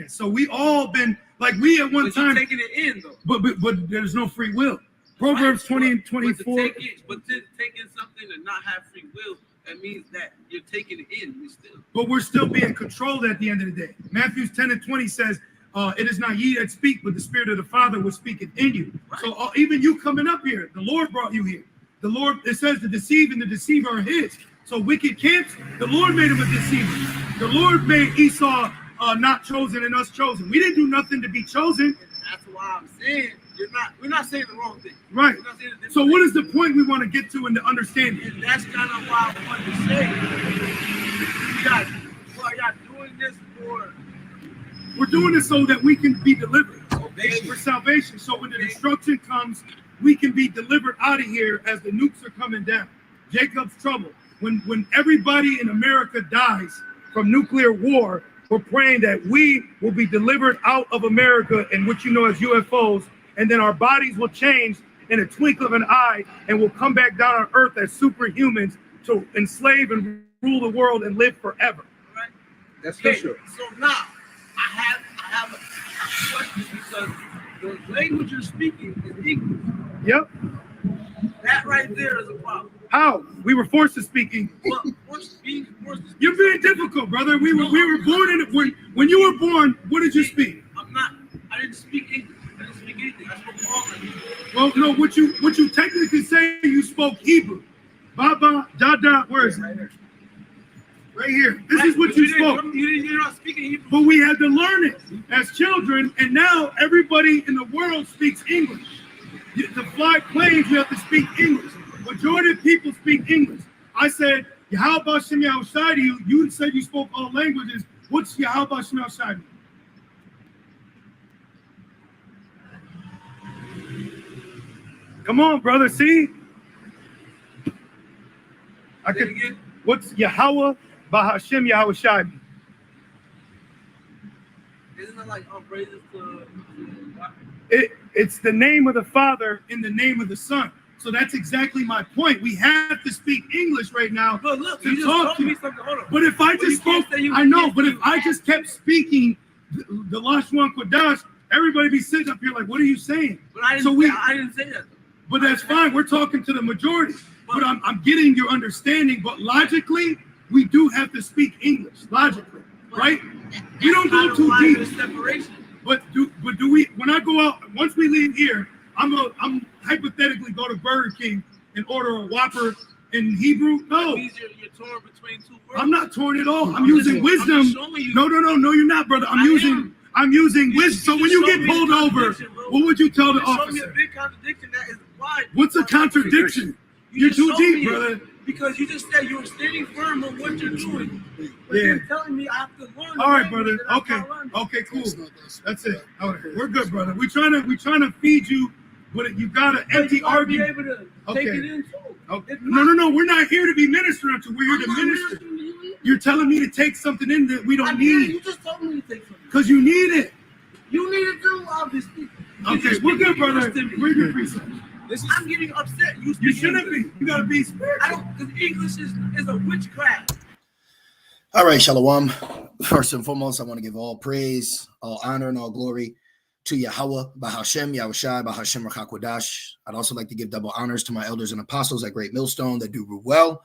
happiness. So we all been like we at one time taking it in though. But there's no free will. Proverbs 20 and 24. But taking something and not have free will, that means that you're taking it in still. But we're still being controlled at the end of the day. Matthew 10 and 20 says, it is not ye that speak, but the Spirit of the Father was speaking in you. Right. So even you coming up here, the Lord brought you here. The Lord, it says the deceive and the deceiver are his. So wicked can't. The Lord made him a deceiver. The Lord made Esau not chosen and us chosen. We didn't do nothing to be chosen. And that's why I'm saying we're not saying the wrong thing. Right. So what is the point we want to get to in the understanding? And that's kind of why I want to say, y'all doing this for. We're doing this so that we can be delivered. Salvation. For salvation. So when the destruction comes, we can be delivered out of here as the nukes are coming down. Jacob's trouble. When everybody in America dies from nuclear war, we're praying that we will be delivered out of America and what you know as UFOs, and then our bodies will change in a twinkle of an eye, and we'll come back down on Earth as superhumans to enslave and rule the world and live forever. Right? That's for sure. So now I have a question, because the language you're speaking is English. Yep. That right there is a problem. How? We were forced to speak English. Well, You're being difficult, brother. We were born in it. When you were born, what did you speak? I didn't speak English. I didn't speak anything. I spoke all languages. Well, no, what you technically say, you spoke Hebrew. Baba, Dada, where is it? Right here. This is what you spoke. You're not speaking Hebrew. But we had to learn it as children, and now everybody in the world speaks English. To fly planes, you have to speak English. Majority of people speak English. I said, Yahweh Shem Yahushai to you. You said you spoke all languages. What's Yahweh Shem Yahushai? Come on, brother. See? What's Yahweh Bahashem Yahushai? Isn't it like praises to It's the name of the Father in the name of the Son. So that's exactly my point. We have to speak English right now. But look, you just told me something. Hold on. But if I just spoke, I know. But if I just kept speaking the Lashwan Kodash, everybody be sitting up here like, "What are you saying?" But I didn't say that. But that's fine. We're talking to the majority. But I'm getting your understanding. But logically, we do have to speak English. Logically, right? We don't go too deep. Separation. But do we? When I go out, once we leave here, I'm hypothetically go to Burger King and order a Whopper in Hebrew. No, you're torn between two words. I'm not torn at all. I'm using wisdom. No, you're not, brother. I'm using wisdom. So when you get pulled over, what would you tell the officer? Show me a big contradiction. That is why. What's a contradiction? You're too deep, brother. Because you just said you were standing firm on what you're doing. But you're telling me I have to learn. All right, brother. Okay, cool. That's it. All right. We're good, brother. We're trying to feed you, but you got an empty argument. Be able to take it in too. Okay. No. We're not here to be ministered unto. We're here to minister. You're telling me to take something in that we don't need. You just told me to take something. Because you need it. You need it too, obviously. Okay, we're good, brother. We're good, precepts. I'm getting upset. You shouldn't be. You gotta be spiritual. Because English is a witchcraft. All right, Shalom. First and foremost, I want to give all praise, all honor, and all glory to Yahweh, Bahashem, Yahushai, Bahashem Rachakwadash. I'd also like to give double honors to my elders and apostles at Great Millstone that do well.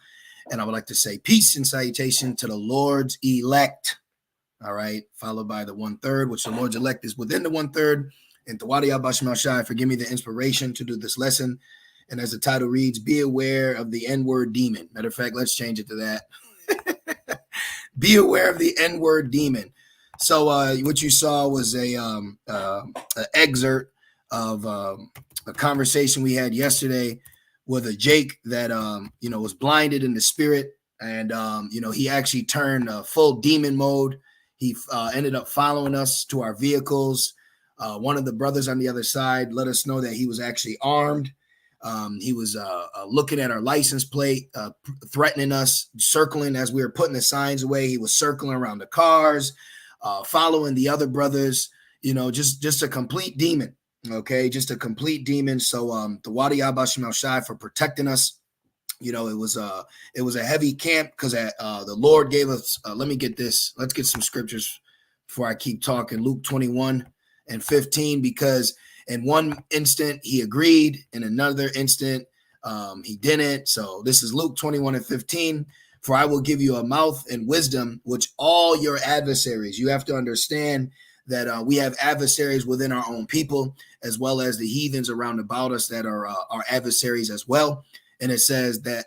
And I would like to say peace and salutation to the Lord's elect. All right, followed by the 1/3, which the Lord's elect is within the 1/3. And Tawadi Abashim Shai, forgive me the inspiration to do this lesson. And as the title reads, be aware of the N-word demon. Matter of fact, let's change it to that. Be aware of the N-word demon. So what you saw was an excerpt of a conversation we had yesterday with a Jake that was blinded in the spirit, and he actually turned full demon mode. He ended up following us to our vehicles. One of the brothers on the other side let us know that he was actually armed. He was looking at our license plate, threatening us, circling as we were putting the signs away. He was circling around the cars, following the other brothers, just a complete demon. Okay, just a complete demon. So the Wadi Abashim Shai for protecting us. It was a heavy camp because the Lord gave us. Let me get this. Let's get some scriptures before I keep talking. Luke 21:15, because in one instant he agreed, in another instant he didn't. So this is Luke 21:15. For I will give you a mouth and wisdom, which all your adversaries, you have to understand that we have adversaries within our own people, as well as the heathens around about us that are our adversaries as well. And it says that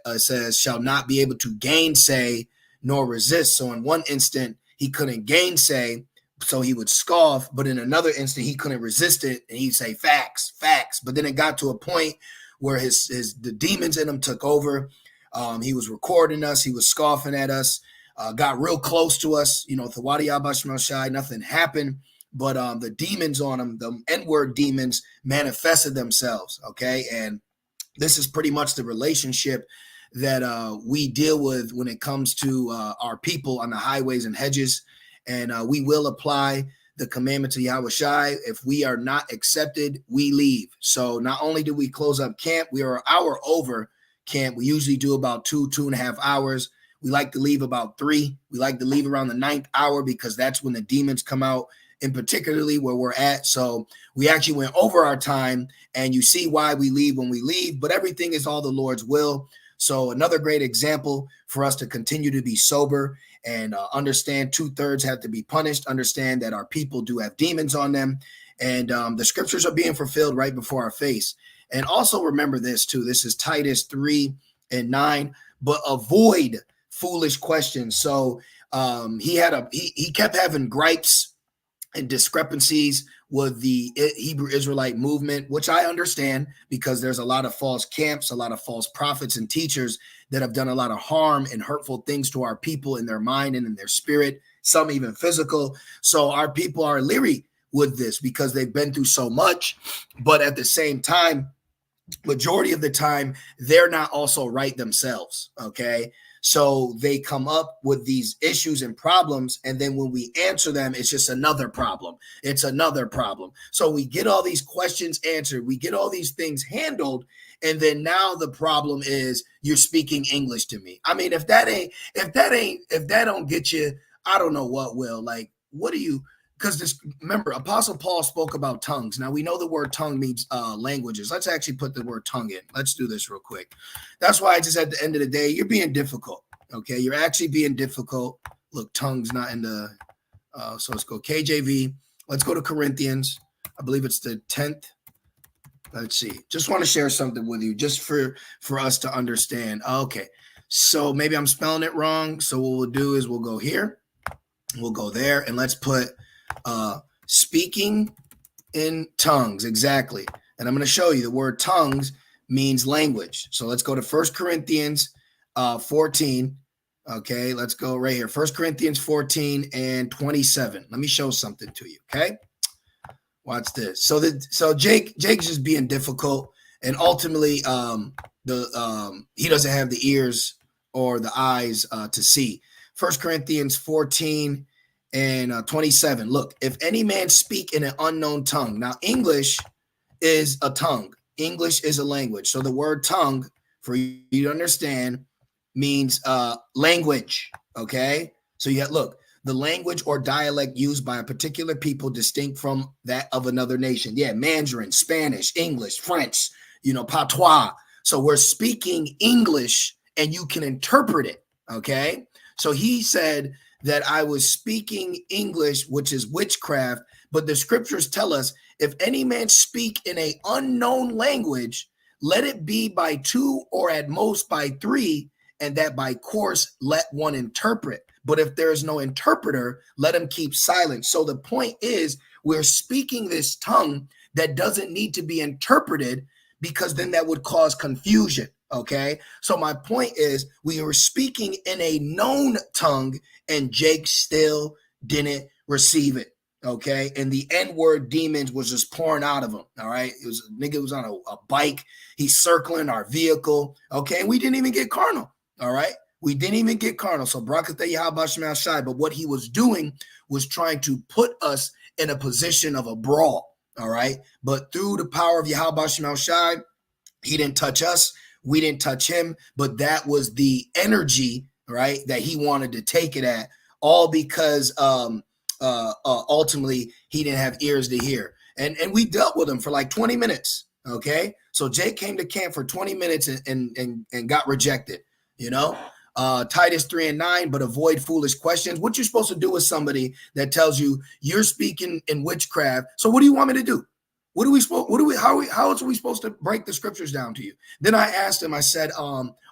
shall not be able to gainsay nor resist. So in one instant, he couldn't gainsay, so he would scoff, but in another instant, he couldn't resist it, and he'd say facts, facts. But then it got to a point where the demons in him took over. He was recording us, he was scoffing at us, got real close to us, Thawadi Abashmal Shai, nothing happened. But the demons on him, the N-word demons, manifested themselves, okay? And this is pretty much the relationship that we deal with when it comes to our people on the highways and hedges. And we will apply the commandment to Yahweh Shai. If we are not accepted, we leave. So not only do we close up camp, we are an hour over camp. We usually do about 2.5 hours. We like to leave about 3. We like to leave around the 9th hour because that's when the demons come out, and particularly where we're at. So we actually went over our time, and you see why we leave when we leave, but everything is all the Lord's will. So another great example for us to continue to be sober and understand 2/3 have to be punished, understand that our people do have demons on them, and the scriptures are being fulfilled right before our face. And also remember this too, this is Titus 3:9, but avoid foolish questions. So he kept having gripes and discrepancies with the Hebrew Israelite movement, which I understand because there's a lot of false camps, a lot of false prophets and teachers that have done a lot of harm and hurtful things to our people in their mind and in their spirit, some even physical. So our people are leery with this because they've been through so much, but at the same time, majority of the time, they're not also right themselves, okay? So they come up with these issues and problems, and then when we answer them, it's just another problem. It's another problem. So we get all these questions answered, we get all these things handled, and then now the problem is you're speaking English to me. I mean, if that don't get you, I don't know what will. Like, what do you? Because remember, Apostle Paul spoke about tongues. Now we know the word tongue means languages. Let's actually put the word tongue in. Let's do this real quick. That's why I just at the end of the day, you're being difficult. Okay, you're actually being difficult. Look, tongue's not in the. So let's go KJV. Let's go to Corinthians. I believe it's the 10th. Let's see. Just want to share something with you, just for us to understand. Okay, so maybe I'm spelling it wrong. So what we'll do is we'll go here, we'll go there, and let's put. Speaking in tongues, exactly. And I'm going to show you the word tongues means language. So let's go to 1 Corinthians 14. Okay, let's go right here. 1 Corinthians 14:27. Let me show something to you. Okay, watch this. So Jake's just being difficult, and ultimately he doesn't have the ears or the eyes to see. 1 Corinthians 14:27. Look, if any man speak in an unknown tongue. Now, English is a tongue. English is a language. So the word tongue, for you to understand, means language. Okay. So look, the language or dialect used by a particular people distinct from that of another nation. Yeah, Mandarin, Spanish, English, French, patois. So we're speaking English and you can interpret it. Okay. So he said that I was speaking English, which is witchcraft, but the scriptures tell us if any man speak in an unknown language, let it be by 2 or at most by 3, and that by course let one interpret. But if there is no interpreter, let him keep silent. So the point is, we're speaking this tongue that doesn't need to be interpreted, because then that would cause confusion. Okay, so my point is, we were speaking in a known tongue, and Jake still didn't receive it. Okay, and the N-word demons was just pouring out of him. All right, nigga was on a bike. He's circling our vehicle. Okay, and we didn't even get carnal. All right, we didn't even get carnal. So Barakatah Yahweh Shemal Shai. But what he was doing was trying to put us in a position of a brawl. All right, but through the power of Yahweh Shemal Shai, he didn't touch us. We didn't touch him, but that was the energy, right, that he wanted to take it at, all because ultimately he didn't have ears to hear. And we dealt with him for like 20 minutes. Okay. So Jake came to camp for 20 minutes and got rejected, Titus 3:9, but avoid foolish questions. What you're supposed to do with somebody that tells you you're speaking in witchcraft. So what do you want me to do? How else are we supposed to break the scriptures down to you? Then I asked him, I said,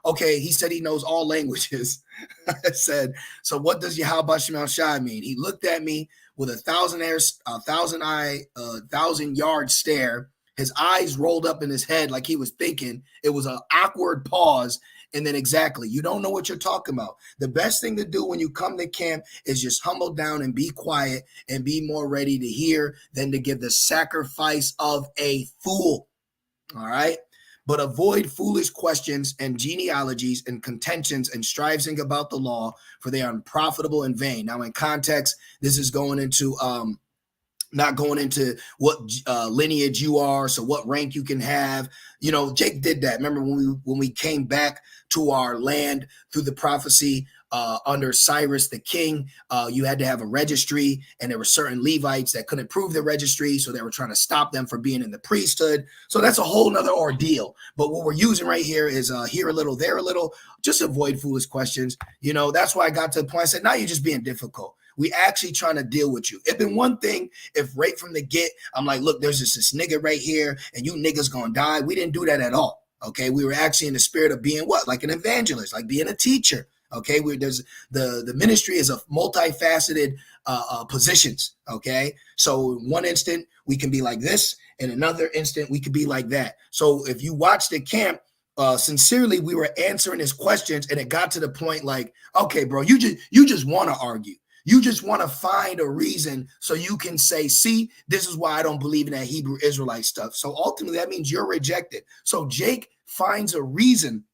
okay, he said he knows all languages. I said, so what does Yahweh Shem Shai mean? He looked at me with a 1,000-yard stare. His eyes rolled up in his head like he was thinking. It was an awkward pause. And then exactly, you don't know what you're talking about. The best thing to do when you come to camp is just humble down and be quiet and be more ready to hear than to give the sacrifice of a fool. All right. But avoid foolish questions and genealogies and contentions and striving about the law, for they are unprofitable and vain. Now, in context, this is going into not going into what lineage you are, so what rank you can have. Jake did that. Remember when we came back to our land through the prophecy under Cyrus the king, you had to have a registry, and there were certain Levites that couldn't prove the registry, so they were trying to stop them from being in the priesthood. So that's a whole nother ordeal. But what we're using right here is here a little, there a little. Just avoid foolish questions. That's why I got to the point I said, now you're just being difficult. We actually trying to deal with you. It'd been one thing if right from the get, I'm like, look, there's just this nigga right here and you niggas gonna die. We didn't do that at all. Okay. We were actually in the spirit of being what? Like an evangelist, like being a teacher. Okay. There's the ministry is a multifaceted positions. Okay. So in one instant we can be like this. In another instant we could be like that. So if you watch the camp, sincerely, we were answering his questions, and it got to the point like, okay, bro, you just want to argue. You just want to find a reason so you can say, see, this is why I don't believe in that Hebrew Israelite stuff. So ultimately, that means you're rejected. So Jake finds a reason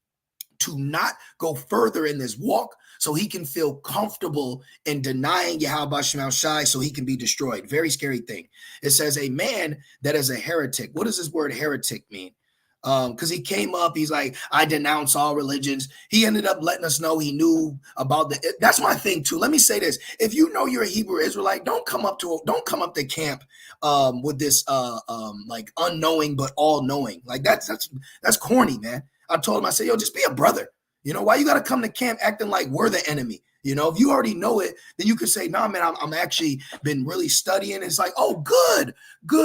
to not go further in this walk so he can feel comfortable in denying Yahweh Shem Shai so he can be destroyed. Very scary thing. It says a man that is a heretic. What does this word heretic mean? Because he came up, he's like, I denounce all religions. He ended up letting us know he knew about that's my thing too. Let me say this. If you know you're a Hebrew Israelite, don't come up to camp with this like unknowing but all knowing. Like that's corny, man. I told him, I said, yo, just be a brother. Why you gotta come to camp acting like we're the enemy? If you already know it, then you could say, nah, man, I'm actually been really studying. It's like, oh, good.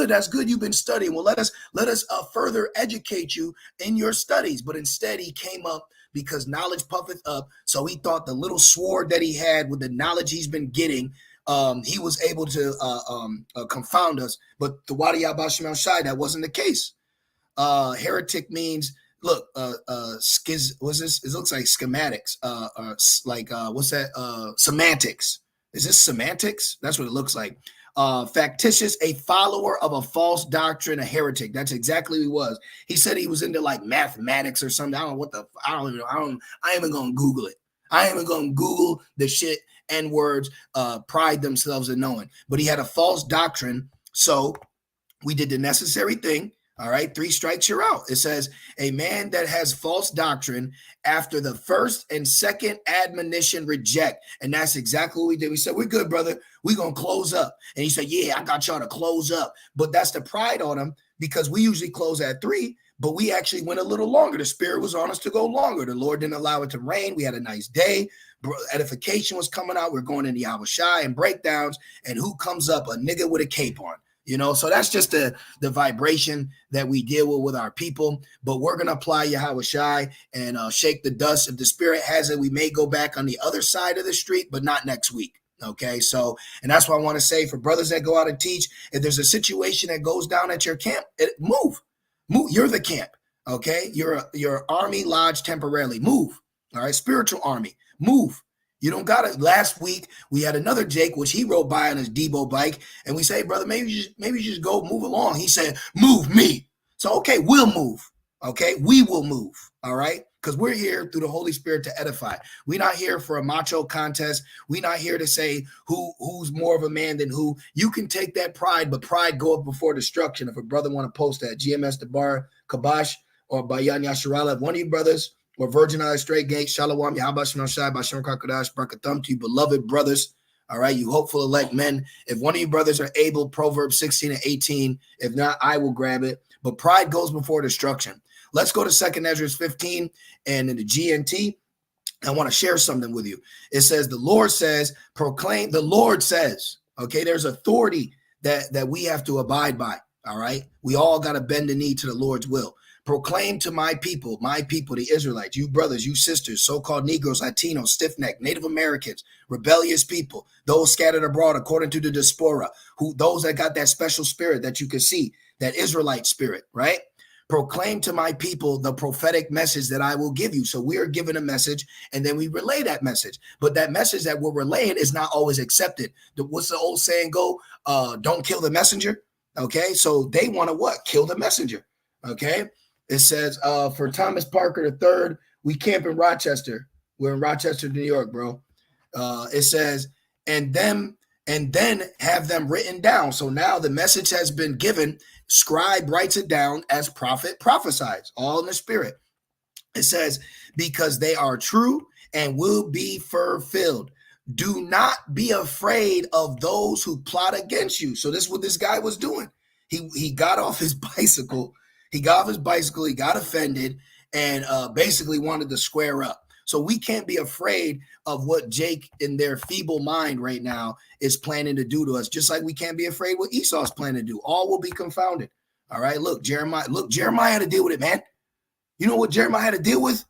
That's good. You've been studying. Well, let us further educate you in your studies. But instead he came up because knowledge puffeth up. So he thought the little sword that he had with the knowledge he's been getting, he was able to confound us. But the Wadi Yahweh Shem Shai, that wasn't the case. Heretic means, look, what's this? It looks like schematics. What's that? Semantics. Is this semantics? That's what it looks like. Factitious, a follower of a false doctrine, a heretic. That's exactly what he was. He said he was into like mathematics or something. I don't know I don't even know. I ain't even gonna Google it. I ain't even gonna Google the shit N words pride themselves in knowing. But he had a false doctrine. So we did the necessary thing. All right, 3 strikes, you're out. It says a man that has false doctrine after the first and second admonition reject. And that's exactly what we did. We said, we're good, brother. We're going to close up. And he said, yeah, I got y'all to close up. But that's the pride on him because we usually close at 3, but we actually went a little longer. The spirit was on us to go longer. The Lord didn't allow it to rain. We had a nice day. Edification was coming out. We're going into Yahweh Shai and breakdowns. And who comes up? A nigga with a cape on. So that's just the vibration that we deal with our people. But we're going to apply Yahweh Shai and shake the dust. If the spirit has it, we may go back on the other side of the street, but not next week. Okay, so, and that's what I want to say for brothers that go out and teach. If there's a situation that goes down at your camp, move. You're the camp. Okay, you're army lodge temporarily. Move. All right, spiritual army. Move. You don't got it. Last week, we had another Jake, which he rode by on his Debo bike. And we say, hey, brother, maybe you just go move along. He said, move me. So, okay, we'll move. Okay, we will move. All right, because we're here through the Holy Spirit to edify. We're not here for a macho contest. We're not here to say who's more of a man than who. You can take that pride, but pride go up before destruction. If a brother want to post that, GMS Debar Kabash or Bayan Yasharala, if one of you brothers or Virgin Island Straight Gate, Shalom, Yahweh Shem Shai, Bashem Kakadash, Barakatham to you, beloved brothers. All right, you hopeful elect men. If one of you brothers are able, Proverbs 16 and 18. If not, I will grab it. But pride goes before destruction. Let's go to 2nd Ezra 15 and in the GNT. I want to share something with you. It says, the Lord says, proclaim, the Lord says, okay, there's authority that we have to abide by. All right. We all got to bend the knee to the Lord's will. Proclaim to my people, the Israelites, you brothers, you sisters, so-called Negroes, Latinos, stiff-necked, Native Americans, rebellious people, those scattered abroad according to the diaspora, those that got that special spirit that you can see, that Israelite spirit, right? Proclaim to my people the prophetic message that I will give you. So we are given a message and then we relay that message. But that message that we're relaying is not always accepted. What's the old saying go? Don't kill the messenger. Okay, so they want to what? Kill the messenger. Okay. It says for Thomas Parker III, we camp in Rochester. We're in Rochester, New York, bro. It says, and then have them written down. So now the message has been given. Scribe writes it down as prophet prophesies, all in the spirit. It says, because they are true and will be fulfilled. Do not be afraid of those who plot against you. So this is what this guy was doing. He got off his bicycle. He got offended, and basically wanted to square up. So we can't be afraid of what Jake in their feeble mind right now is planning to do to us, just like we can't be afraid what Esau's planning to do. All will be confounded. All right, look, Jeremiah had to deal with it, man. You know what Jeremiah had to deal with?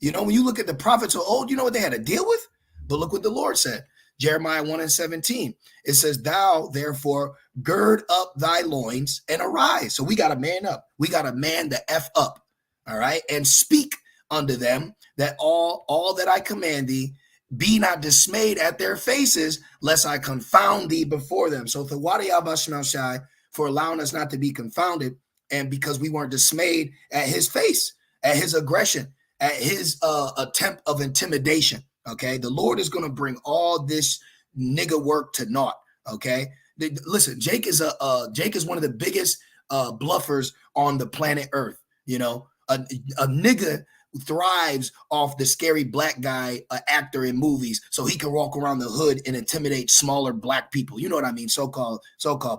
You know, when you look at the prophets of old, you know what they had to deal with? But look what the Lord said. Jeremiah 1 and 17. It says, thou therefore gird up thy loins and arise. So we got to man up. We got to man the F up. All right. And speak unto them that all that I command thee, be not dismayed at their faces, lest I confound thee before them. So Shai for allowing us not to be confounded, and because we weren't dismayed at his face, at his aggression, at his attempt of intimidation. Okay, the Lord is going to bring all this nigga work to naught. Okay, listen, Jake is one of the biggest bluffers on the planet Earth. You know, a nigga thrives off the scary black guy actor in movies, so he can walk around the hood and intimidate smaller black people. You know what I mean? So-called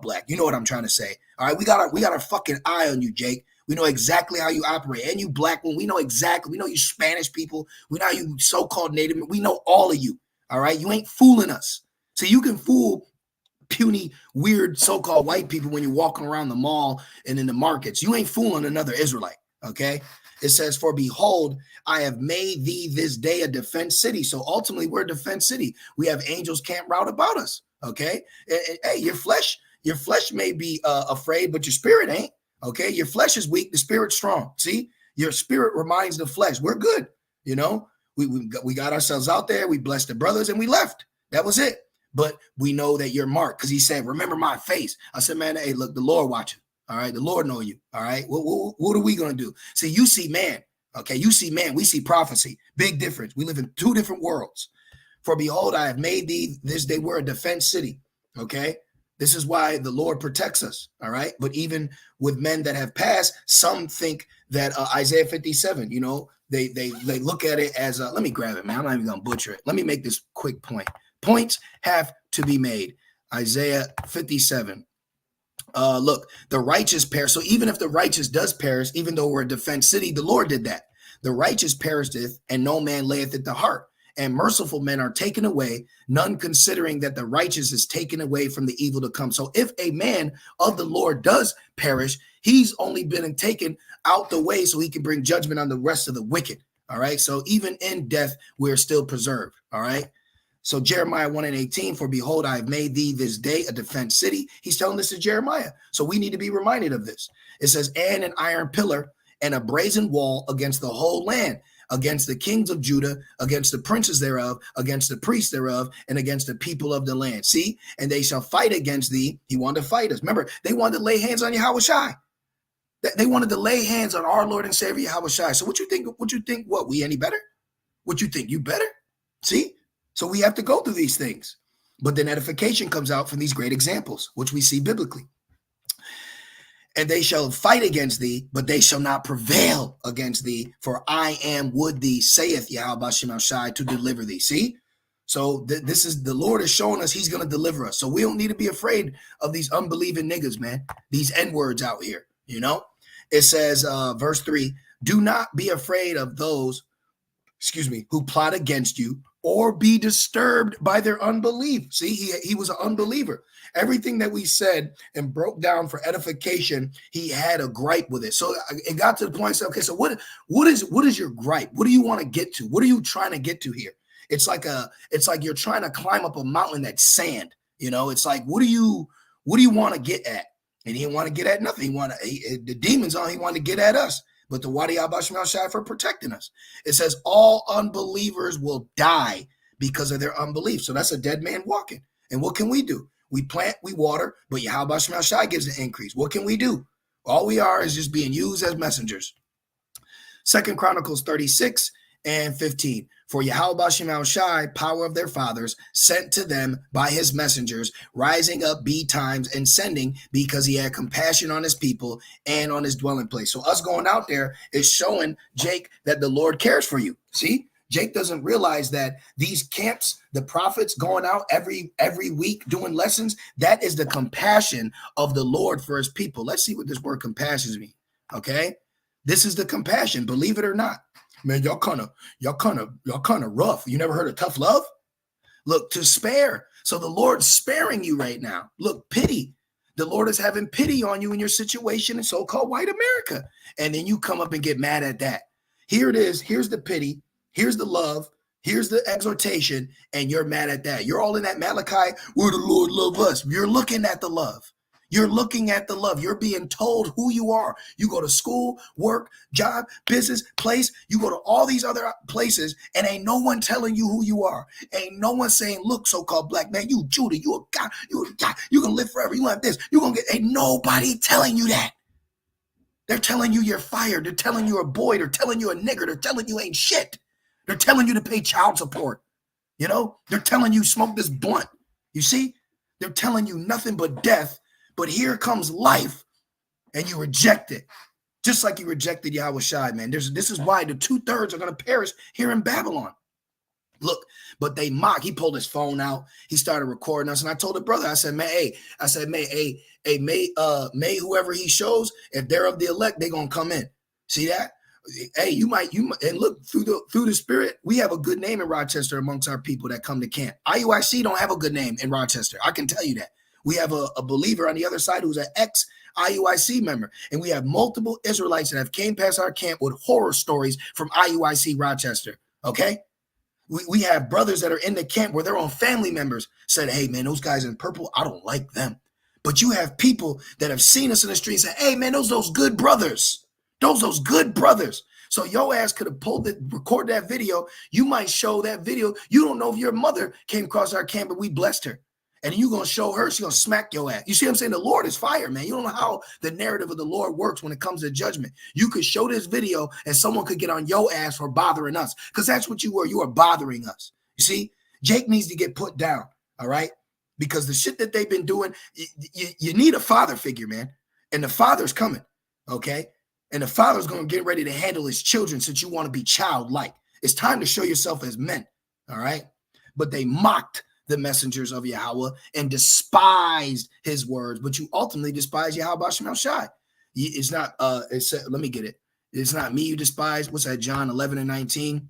black. You know what I'm trying to say? All right, we got our fucking eye on you, Jake. We know exactly how you operate. And you black one, we know exactly. We know you Spanish people. We know you so-called Native. We know all of you. All right? You ain't fooling us. So you can fool puny, weird so-called white people when you're walking around the mall and in the markets. You ain't fooling another Israelite. Okay? It says, for behold, I have made thee this day a defense city. So ultimately, we're a defense city. We have angels camped round about us. Okay? Hey, your flesh may be afraid, but your spirit ain't. Okay, your flesh is weak, the spirit's strong. See, your spirit reminds the flesh. We're good. You know, we got ourselves out there. We blessed the brothers and we left. That was it. But we know that you're marked because he said, remember my face. I said, man, hey, look, the Lord watching. All right, the Lord know you. All right, what are we going to do? See, you see man. Okay, you see man. We see prophecy. Big difference. We live in two different worlds. For behold, I have made thee this day. We're a defense city. Okay. This is why the Lord protects us, all right? But even with men that have passed, some think that Isaiah 57, you know, they look at it as, let me grab it, man. I'm not even going to butcher it. Let me make this quick point. Points have to be made. Isaiah 57. Look, the righteous perish. So even if the righteous does perish, even though we're a defense city, the Lord did that. The righteous perisheth, and no man layeth at the heart. And merciful men are taken away, none considering that the righteous is taken away from the evil to come. So if a man of the Lord does perish, he's only been taken out the way so he can bring judgment on the rest of the wicked. All right. So even in death, we're still preserved. All right. So Jeremiah 1 and 18, for behold, I have made thee this day a defense city. He's telling this to Jeremiah. So we need to be reminded of this. It says, and an iron pillar and a brazen wall against the whole land, against the kings of Judah, against the princes thereof, against the priests thereof, and against the people of the land. See, and they shall fight against thee. He wanted to fight us. Remember, they wanted to lay hands on Yahushai. They wanted to lay hands on our Lord and Savior Yahushai. So what you think? What, we any better? What you think? You better? See? So we have to go through these things. But then edification comes out from these great examples, which we see biblically. And they shall fight against thee, but they shall not prevail against thee. For I am with thee, saith Yahweh Shai, to deliver thee. See? So this is the Lord is showing us he's going to deliver us. So we don't need to be afraid of these unbelieving niggas, man. These N-words out here, you know. It says, verse 3, do not be afraid of those, who plot against you or be disturbed by their unbelief. See, he was an unbeliever. Everything that we said and broke down for edification, he had a gripe with it. So it got to the point, I said, okay, so what is your gripe? What do you want to get to? What are you trying to get to here? It's like you're trying to climb up a mountain that's sand. You know, it's like, what do you want to get at? And he didn't want to get at nothing. The demons he wanted to get at us. But the Wadi Abba Shemal Shai for protecting us. It says all unbelievers will die because of their unbelief. So that's a dead man walking. And what can we do? We plant, we water, but Yahweh Shemal Shai gives the increase. What can we do? All we are is just being used as messengers. 2 Chronicles 36:15. For Yahweh Shemal Shai, power of their fathers, sent to them by his messengers, rising up betimes and sending, because he had compassion on his people and on his dwelling place. So us going out there is showing Jake that the Lord cares for you. See, Jake doesn't realize that these camps, the prophets going out every week doing lessons, that is the compassion of the Lord for his people. Let's see what this word compassion means. Okay, this is the compassion, believe it or not. Man, y'all kind of rough. You never heard of tough love? Look, to spare. So the Lord's sparing you right now. Look, pity. The Lord is having pity on you in your situation in so-called white America. And then you come up and get mad at that. Here it is. Here's the pity. Here's the love. Here's the exhortation. And you're mad at that. You're all in that Malachi, where the Lord love us. You're looking at the love. You're looking at the love. You're being told who you are. You go to school, work, job, business, place. You go to all these other places, and ain't no one telling you who you are. Ain't no one saying, look, so-called black man, you Judah, you a guy, you gonna live forever. You want this, you gonna get, ain't nobody telling you that. They're telling you you're fired. They're telling you a boy. They're telling you a nigger. They're telling you ain't shit. They're telling you to pay child support. You know, they're telling you smoke this blunt. You see, they're telling you nothing but death. But here comes life, and you reject it, just like you rejected Yahweh Shai, man. This is why the 2/3 are going to perish here in Babylon. Look, but they mock. He pulled his phone out. He started recording us, and I told the brother, I said, man, may whoever he shows, if they're of the elect, they're going to come in. See that? Hey, you might, and look, through the spirit, we have a good name in Rochester amongst our people that come to camp. IUIC don't have a good name in Rochester. I can tell you that. We have a believer on the other side who's an ex-IUIC member. And we have multiple Israelites that have came past our camp with horror stories from IUIC Rochester, okay? We have brothers that are in the camp where their own family members said, hey, man, those guys in purple, I don't like them. But you have people that have seen us in the street and say, hey, man, those good brothers. Those good brothers. So your ass could have recorded that video. You might show that video. You don't know if your mother came across our camp and we blessed her. And you're going to show her, she's going to smack your ass. You see what I'm saying? The Lord is fire, man. You don't know how the narrative of the Lord works when it comes to judgment. You could show this video and someone could get on your ass for bothering us, because that's what you were. You are bothering us. You see, Jake needs to get put down, all right? Because the shit that they've been doing, you need a father figure, man. And the father's coming, okay? And the father's going to get ready to handle his children since you want to be childlike. It's time to show yourself as men, all right? But they mocked the messengers of Yahweh and despised his words, but you ultimately despise Yahweh Shemal Shai. It's not, let me get it. It's not me you despise. What's that? John 11:19.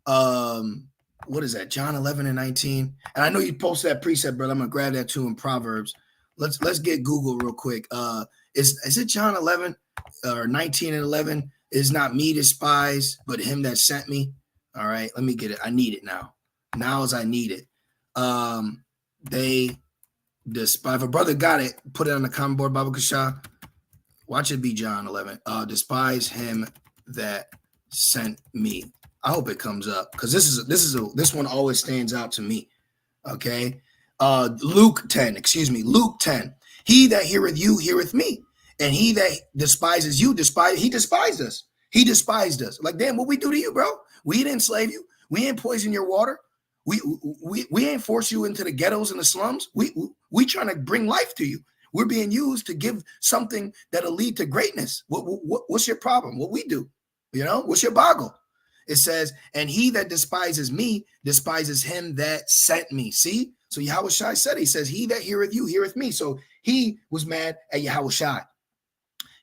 What is that? John 11:19. And I know you posted that precept, brother. I'm going to grab that too in Proverbs. Let's get Google real quick. Is it John 11 or 19:11? Is not me despise, but him that sent me. All right, let me get it. I need it now. Now as I need it. They despise. If a brother got it, put it on the comment board, Baba Kasha. Watch it be John 11. Despise him that sent me. I hope it comes up, because this one always stands out to me. Okay. Luke 10. He that heareth you heareth me, and he that despises you he despised us. He despised us. Like, damn, what we do to you, bro? We didn't enslave you. We ain't poison your water. We ain't force you into the ghettos and the slums. We trying to bring life to you. We're being used to give something that'll lead to greatness. What's your problem? What we do? You know, what's your boggle? It says, and he that despises me despises him that sent me. See? So Yahushua said, he says, he that heareth you heareth me. So he was mad at Yahushua.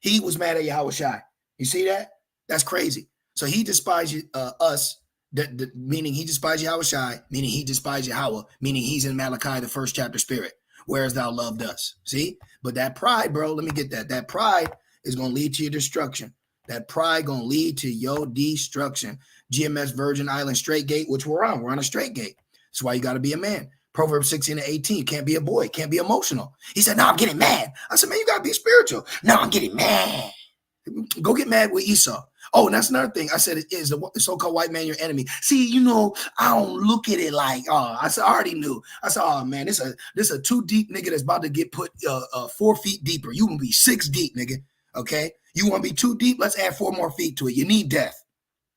He was mad at Yahushua. You see that? That's crazy. So he despised us, meaning he despised Yahushua, meaning he despised Yahweh, meaning he's in Malachi, the 1st chapter spirit. Whereas thou loved us. See? But that pride, bro, let me get that. That pride is going to lead to your destruction. That pride going to lead to your destruction. GMS Virgin Island Straight Gate, which we're on. We're on a straight gate. That's why you got to be a man. Proverbs 16:18. Can't be a boy. Can't be emotional. He said, no, I'm getting mad. I said, man, you got to be spiritual. No, I'm getting mad. Go get mad with Esau. Oh, and that's another thing. I said, is the so-called white man your enemy? See, you know, I don't look at it like, I said, I already knew. I said, oh, man, this a too deep nigga that's about to get put 4 feet deeper. You want to be 6 deep, nigga. Okay? You want to be too deep? Let's add 4 more feet to it. You need death.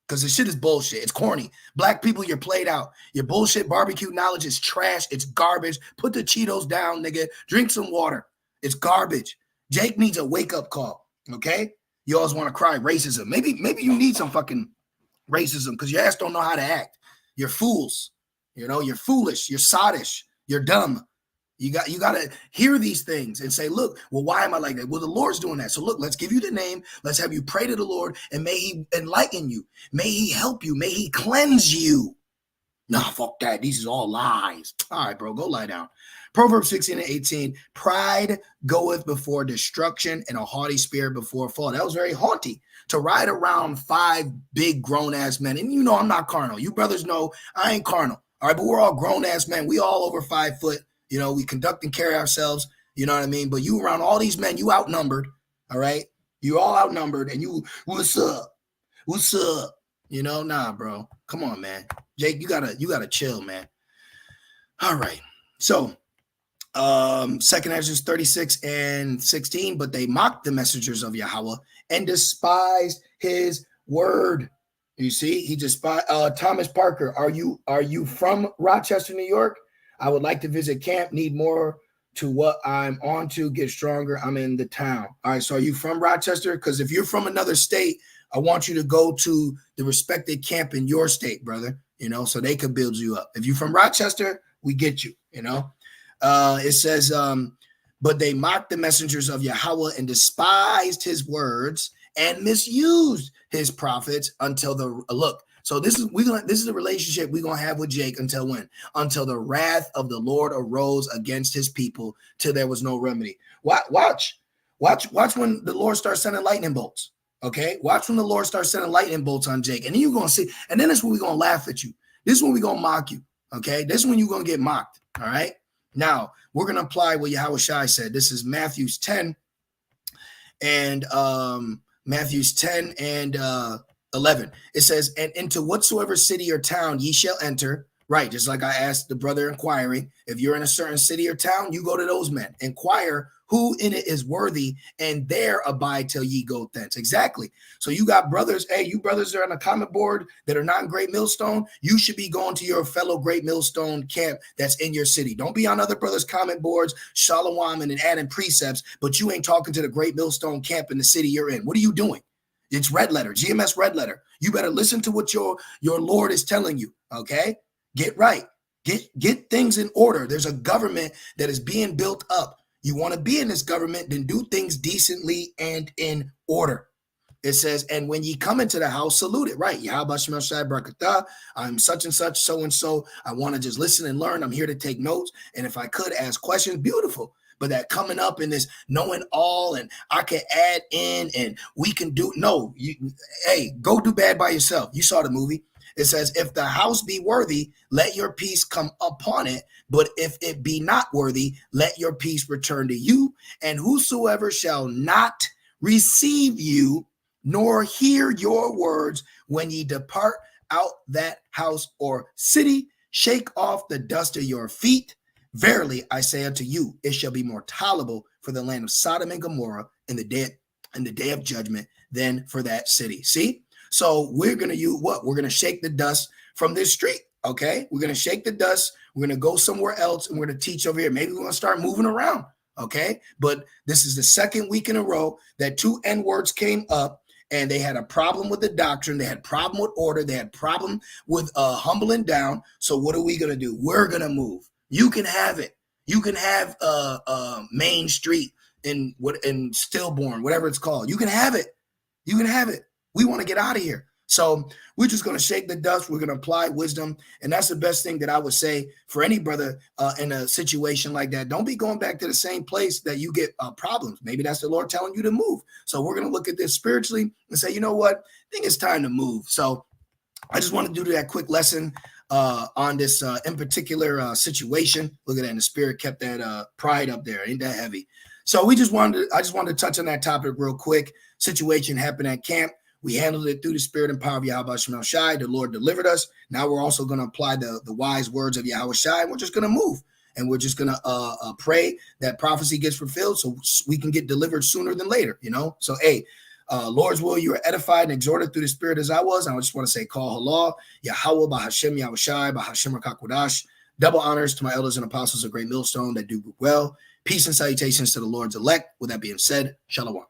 Because this shit is bullshit. It's corny. Black people, you're played out. Your bullshit barbecue knowledge is trash. It's garbage. Put the Cheetos down, nigga. Drink some water. It's garbage. Jake needs a wake-up call. Okay? You always want to cry racism. Maybe you need some fucking racism because your ass don't know how to act. You're fools. You know, you're foolish. You're sottish. You're dumb. You got to hear these things and say, look, well, why am I like that? Well, the Lord's doing that. So look, let's give you the name. Let's have you pray to the Lord and may he enlighten you. May he help you. May he cleanse you. Nah, fuck that. These is all lies. All right, bro, go lie down. Proverbs 16:18, pride goeth before destruction and a haughty spirit before fall. That was very haughty to ride around 5 big grown-ass men. And you know I'm not carnal. You brothers know I ain't carnal. All right, but we're all grown-ass men. We all over 5 foot. You know, we conduct and carry ourselves. You know what I mean? But you around all these men, you outnumbered. All right? You all outnumbered. And you, what's up? What's up? You know, nah, bro. Come on, man. Jake, you gotta chill, man. All right. So, 2nd Ezra 36:16, but they mocked the messengers of Yahweh and despised his word. You see, he despised Thomas Parker. Are you from Rochester, New York? I would like to visit camp, need more to what I'm on to get stronger. I'm in the town. All right. So are you from Rochester? Because if you're from another state, I want you to go to the respected camp in your state, brother, you know, so they could build you up. If you're from Rochester, we get you, you know. It says, but they mocked the messengers of Yahweh and despised his words and misused his prophets until the look. So this is the relationship we're gonna have with Jake until when? Until the wrath of the Lord arose against his people till there was no remedy. Watch when the Lord starts sending lightning bolts. Okay, watch when the Lord starts sending lightning bolts on Jake, and then you're gonna see, and then that's when we're gonna laugh at you. This is when we're gonna mock you. Okay, this is when you're gonna get mocked. All right. Now we're gonna apply what Yahushua said. This is Matthews 10 and 11. It says, and into whatsoever city or town ye shall enter. Right, just like I asked the brother inquiring, if you're in a certain city or town, you go to those men. Inquire who in it is worthy, and there abide till ye go thence. Exactly. So you got brothers, hey, you brothers are on a comment board that are not in Great Millstone. You should be going to your fellow Great Millstone camp that's in your city. Don't be on other brothers' comment boards, shalom, and adding precepts, but you ain't talking to the Great Millstone camp in the city you're in. What are you doing? It's red letter, GMS red letter. You better listen to what your Lord is telling you, okay? Get right. Get things in order. There's a government that is being built up. You want to be in this government, then do things decently and in order. It says, and when ye come into the house, salute it. Right. Yahweh Shemel Shai Barakatah. I'm such and such, so and so. I want to just listen and learn. I'm here to take notes. And if I could ask questions, beautiful. But that coming up in this knowing all and I can add in and we can do. No, hey, go do bad by yourself. You saw the movie. It says, if the house be worthy, let your peace come upon it. But if it be not worthy, let your peace return to you. And whosoever shall not receive you, nor hear your words when ye depart out that house or city, shake off the dust of your feet. Verily, I say unto you, it shall be more tolerable for the land of Sodom and Gomorrah in the day of judgment than for that city. See? So we're going to use what? We're going to shake the dust from this street, okay? We're going to shake the dust. We're going to go somewhere else, and we're going to teach over here. Maybe we're going to start moving around, okay? But this is the second week in a row that 2 N-words came up, and they had a problem with the doctrine. They had problem with order. They had problem with humbling down. So what are we going to do? We're going to move. You can have it. You can have Main Street in Stillborn, whatever it's called. You can have it. You can have it. We want to get out of here. So we're just going to shake the dust. We're going to apply wisdom. And that's the best thing that I would say for any brother in a situation like that. Don't be going back to the same place that you get problems. Maybe that's the Lord telling you to move. So we're going to look at this spiritually and say, you know what? I think it's time to move. So I just want to do that quick lesson on this in particular situation. Look at that. And the Spirit kept that pride up there. Ain't that heavy? So I just wanted to touch on that topic real quick. Situation happened at camp. We handled it through the Spirit and power of Yahweh Shemel Shai. The Lord delivered us. Now we're also going to apply the wise words of Yahweh Shai. And we're just going to move. And we're just going to pray that prophecy gets fulfilled so we can get delivered sooner than later, you know? So, hey, Lord's will, you are edified and exhorted through the Spirit as I was. And I just want to say, call halal, Yahweh, Bahashem, Yahweh Shai, Bahashem, Rakakwadash. Double honors to my elders and apostles of Great Millstone that do well. Peace and salutations to the Lord's elect. With that being said, Shalom.